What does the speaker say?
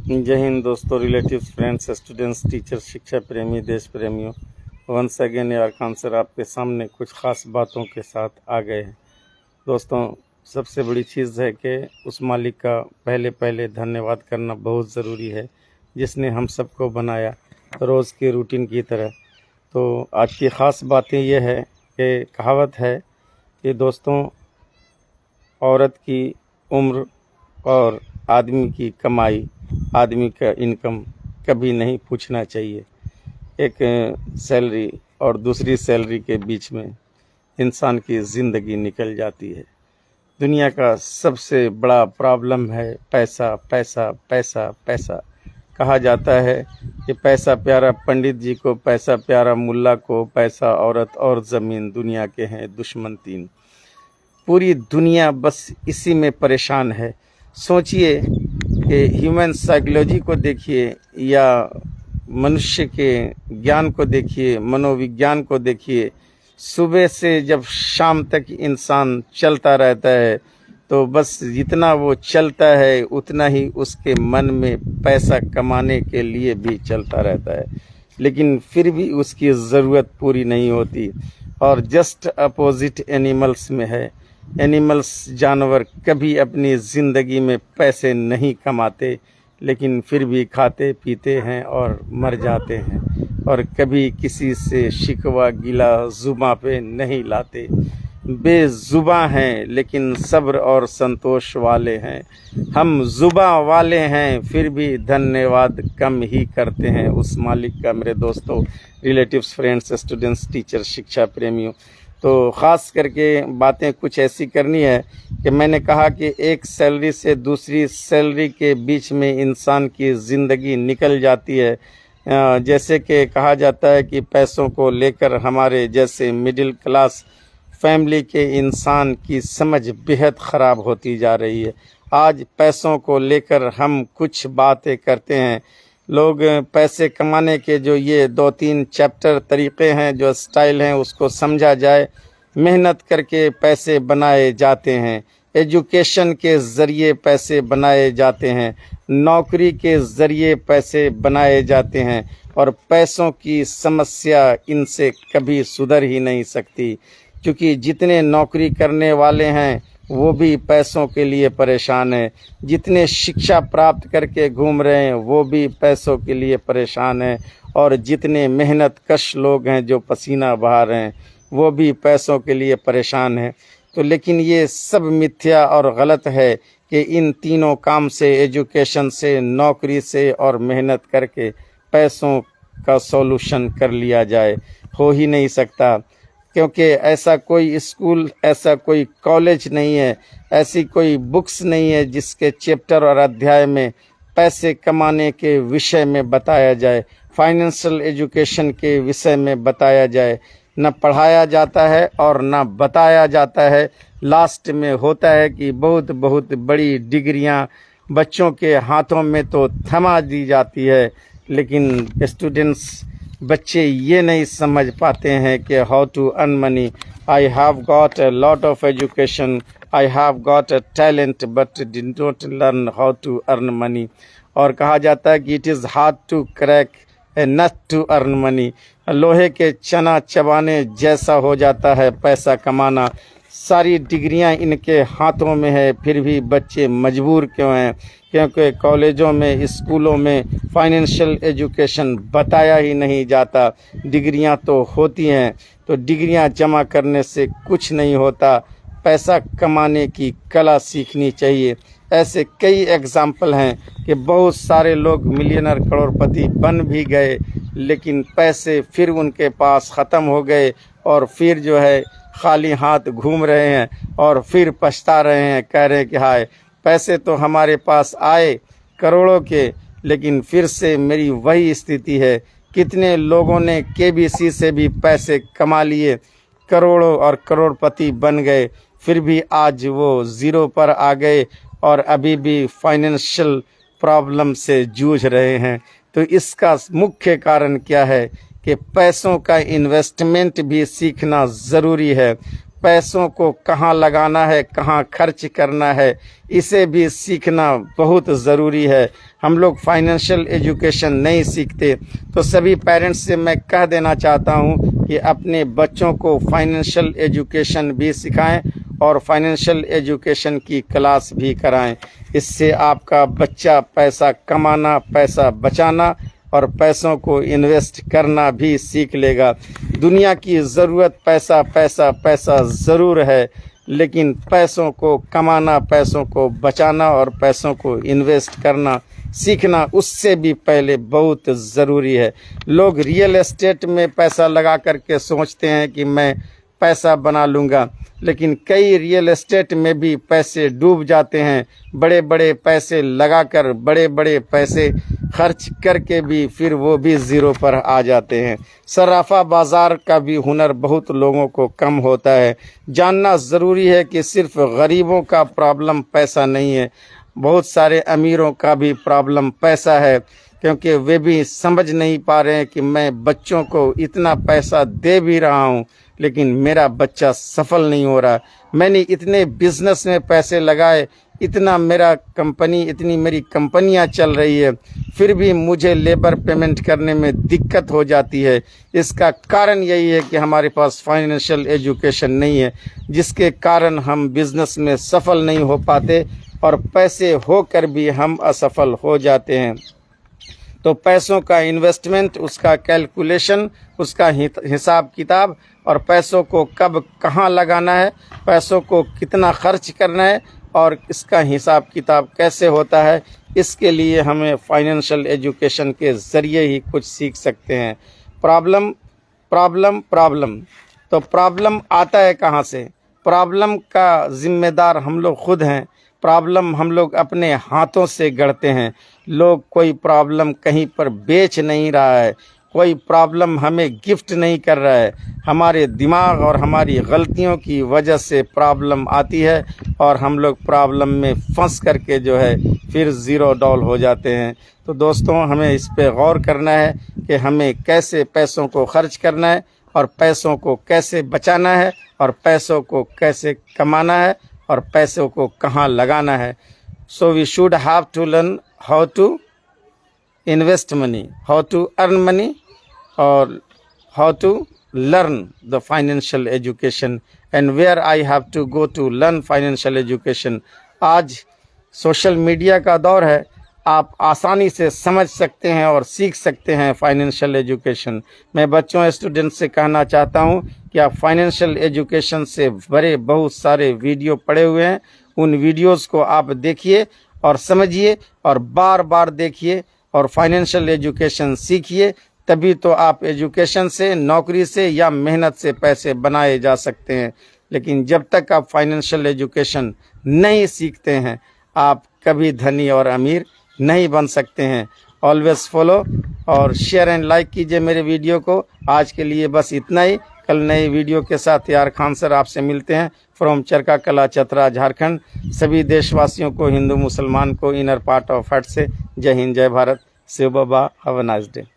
जय हिंद दोस्तों, relatives, friends, students, teachers, शिक्षा प्रेमी, देश प्रेमियों। वंस अगेन यारखान सर आपके सामने कुछ ख़ास बातों के साथ आ गए हैं। दोस्तों, सबसे बड़ी चीज़ है कि उस मालिक का पहले धन्यवाद करना बहुत ज़रूरी है जिसने हम सबको बनाया रोज़ के रूटीन की तरह। तो आज की ख़ास बातें ये है कि कहावत है कि दोस्तों, औरत की उम्र और आदमी की कमाई, आदमी का इनकम कभी नहीं पूछना चाहिए। एक सैलरी और दूसरी सैलरी के बीच में इंसान की ज़िंदगी निकल जाती है। दुनिया का सबसे बड़ा प्रॉब्लम है पैसा, पैसा, पैसा, पैसा। कहा जाता है कि पैसा प्यारा पंडित जी को, पैसा प्यारा मुल्ला को, पैसा, औरत और ज़मीन दुनिया के हैं दुश्मन तीन। पूरी दुनिया बस इसी में परेशान है। सोचिए कि ह्यूमन साइकोलॉजी को देखिए या मनुष्य के ज्ञान को देखिए, मनोविज्ञान को देखिए। सुबह से जब शाम तक इंसान चलता रहता है तो बस जितना वो चलता है उतना ही उसके मन में पैसा कमाने के लिए भी चलता रहता है, लेकिन फिर भी उसकी ज़रूरत पूरी नहीं होती। और जस्ट अपोजिट एनिमल्स में है। एनिमल्स, जानवर कभी अपनी ज़िंदगी में पैसे नहीं कमाते, लेकिन फिर भी खाते पीते हैं और मर जाते हैं, और कभी किसी से शिकवा गिला ज़ुबां पे नहीं लाते। बेज़ुबां हैं लेकिन सब्र और संतोष वाले हैं। हम ज़ुबां वाले हैं फिर भी धन्यवाद कम ही करते हैं उस मालिक का। मेरे दोस्तों, रिलेटिव्स, फ्रेंड्स, स्टूडेंट्स, टीचर्स, शिक्षा प्रेमियों, तो ख़ास करके बातें कुछ ऐसी करनी है कि मैंने कहा कि एक सैलरी से दूसरी सैलरी के बीच में इंसान की ज़िंदगी निकल जाती है। जैसे कि कहा जाता है कि पैसों को लेकर हमारे जैसे मिडिल क्लास फैमिली के इंसान की समझ बेहद ख़राब होती जा रही है। आज पैसों को लेकर हम कुछ बातें करते हैं। लोग पैसे कमाने के जो ये 2-3 चैप्टर तरीक़े हैं, जो स्टाइल हैं, उसको समझा जाए। मेहनत करके पैसे बनाए जाते हैं, एजुकेशन के ज़रिए पैसे बनाए जाते हैं, नौकरी के ज़रिए पैसे बनाए जाते हैं, और पैसों की समस्या इनसे कभी सुधर ही नहीं सकती, क्योंकि जितने नौकरी करने वाले हैं वो भी पैसों के लिए परेशान हैं। जितने शिक्षा प्राप्त करके घूम रहे हैं वो भी पैसों के लिए परेशान हैं, और जितने मेहनत कश लोग हैं जो पसीना बहा रहे हैं वो भी पैसों के लिए परेशान हैं। तो लेकिन ये सब मिथ्या और गलत है कि इन तीनों काम से, एजुकेशन से, नौकरी से और मेहनत करके पैसों का सॉल्यूशन कर लिया जाए। हो ही नहीं सकता, क्योंकि ऐसा कोई स्कूल, ऐसा कोई कॉलेज नहीं है, ऐसी कोई बुक्स नहीं है जिसके चैप्टर और अध्याय में पैसे कमाने के विषय में बताया जाए, फाइनेंशियल एजुकेशन के विषय में बताया जाए। न पढ़ाया जाता है और न बताया जाता है। लास्ट में होता है कि बहुत बहुत बड़ी डिग्रियां बच्चों के हाथों में तो थमा दी जाती है, लेकिन स्टूडेंट्स, बच्चे ये नहीं समझ पाते हैं कि how to earn money. I have got a lot of education, I have got a talent, but did not learn how to earn money. और कहा जाता है कि it is hard to crack a nut to earn money. लोहे के चना चबाने जैसा हो जाता है पैसा कमाना। सारी डिग्रियां इनके हाथों में है, फिर भी बच्चे मजबूर क्यों हैं? क्योंकि कॉलेजों में, स्कूलों में फाइनेंशियल एजुकेशन बताया ही नहीं जाता। डिग्रियां तो होती हैं, तो डिग्रियां जमा करने से कुछ नहीं होता। पैसा कमाने की कला सीखनी चाहिए। ऐसे कई एग्जाम्पल हैं कि बहुत सारे लोग मिलियनर, करोड़पति बन भी गए, लेकिन पैसे फिर उनके पास ख़त्म हो गए, और फिर जो है खाली हाथ घूम रहे हैं और फिर पछता रहे हैं, कह रहे हैं कि हाय, पैसे तो हमारे पास आए करोड़ों के, लेकिन फिर से मेरी वही स्थिति है। कितने लोगों ने केबीसी से भी पैसे कमा लिए, करोड़ों और करोड़पति बन गए, फिर भी आज वो ज़ीरो पर आ गए और अभी भी फाइनेंशियल प्रॉब्लम से जूझ रहे हैं। तो इसका मुख्य कारण क्या है कि पैसों का इन्वेस्टमेंट भी सीखना ज़रूरी है। पैसों को कहाँ लगाना है, कहाँ खर्च करना है, इसे भी सीखना बहुत ज़रूरी है। हम लोग फाइनेंशियल एजुकेशन नहीं सीखते, तो सभी पेरेंट्स से मैं कह देना चाहता हूँ कि अपने बच्चों को फाइनेंशियल एजुकेशन भी सिखाएं और फाइनेंशियल एजुकेशन की क्लास भी कराएं। इससे आपका बच्चा पैसा कमाना, पैसा बचाना और पैसों को इन्वेस्ट करना भी सीख लेगा। दुनिया की ज़रूरत पैसा पैसा पैसा ज़रूर है, लेकिन पैसों को कमाना, पैसों को बचाना और पैसों को इन्वेस्ट करना सीखना उससे भी पहले बहुत ज़रूरी है। लोग रियल एस्टेट में पैसा लगा करके सोचते हैं कि मैं पैसा बना लूँगा, लेकिन कई रियल एस्टेट में भी पैसे डूब जाते हैं। बड़े बड़े पैसे लगाकर, बड़े बड़े पैसे खर्च करके भी फिर वो भी ज़ीरो पर आ जाते हैं। सराफा बाज़ार का भी हुनर बहुत लोगों को कम होता है। जानना ज़रूरी है कि सिर्फ गरीबों का प्रॉब्लम पैसा नहीं है, बहुत सारे अमीरों का भी प्रॉब्लम पैसा है, क्योंकि वे भी समझ नहीं पा रहे हैं कि मैं बच्चों को इतना पैसा दे भी रहा हूँ लेकिन मेरा बच्चा सफल नहीं हो रहा। मैंने इतने बिजनेस में पैसे लगाए, इतना इतनी मेरी कंपनियां चल रही है, फिर भी मुझे लेबर पेमेंट करने में दिक्कत हो जाती है। इसका कारण यही है कि हमारे पास फाइनेंशियल एजुकेशन नहीं है, जिसके कारण हम बिजनेस में सफल नहीं हो पाते और पैसे होकर भी हम असफल हो जाते हैं। तो पैसों का इन्वेस्टमेंट, उसका कैलकुलेशन, उसका हिसाब किताब और पैसों को कब कहाँ लगाना है, पैसों को कितना खर्च करना है और इसका हिसाब किताब कैसे होता है, इसके लिए हमें फाइनेंशियल एजुकेशन के ज़रिए ही कुछ सीख सकते हैं। प्रॉब्लम तो प्रॉब्लम आता है कहाँ से? प्रॉब्लम का ज़िम्मेदार हम लोग खुद हैं। प्रॉब्लम हम लोग अपने हाथों से गढ़ते हैं। लोग कोई प्रॉब्लम कहीं पर बेच नहीं रहा है, कोई प्रॉब्लम हमें गिफ्ट नहीं कर रहा है। हमारे दिमाग और हमारी गलतियों की वजह से प्रॉब्लम आती है और हम लोग प्रॉब्लम में फंस करके जो है फिर ज़ीरो डॉल हो जाते हैं। तो दोस्तों, हमें इस पे गौर करना है कि हमें कैसे पैसों को खर्च करना है और पैसों को कैसे बचाना है और पैसों को कैसे कमाना है और पैसों को कहाँ लगाना है। So we should have to learn how to invest money, how to earn money or how to learn the financial education and where I have to go to learn financial education। आज social media का दौर है, आप आसानी से समझ सकते हैं और सीख सकते हैं फाइनेंशियल एजुकेशन। मैं बच्चों स्टूडेंट से कहना चाहता हूं कि आप फाइनेंशियल एजुकेशन से भरे बहुत सारे वीडियो पड़े हुए हैं, उन वीडियोस को आप देखिए और समझिए और बार बार देखिए और फाइनेंशियल एजुकेशन सीखिए, तभी तो आप एजुकेशन से, नौकरी से या मेहनत से पैसे बनाए जा सकते हैं। लेकिन जब तक आप फाइनेंशियल एजुकेशन नहीं सीखते हैं, आप कभी धनी और अमीर नहीं बन सकते हैं। ऑलवेज फॉलो और शेयर एंड लाइक कीजिए मेरे वीडियो को। आज के लिए बस इतना ही। कल नए वीडियो के साथ यार खान सर आपसे मिलते हैं फ्रॉम चरका कला, चतरा, झारखंड। सभी देशवासियों को, हिंदू मुसलमान को इनर पार्ट ऑफ हार्ट से जय हिंद, जय भारत। शिव बाबा, हैव अ नाइस डे।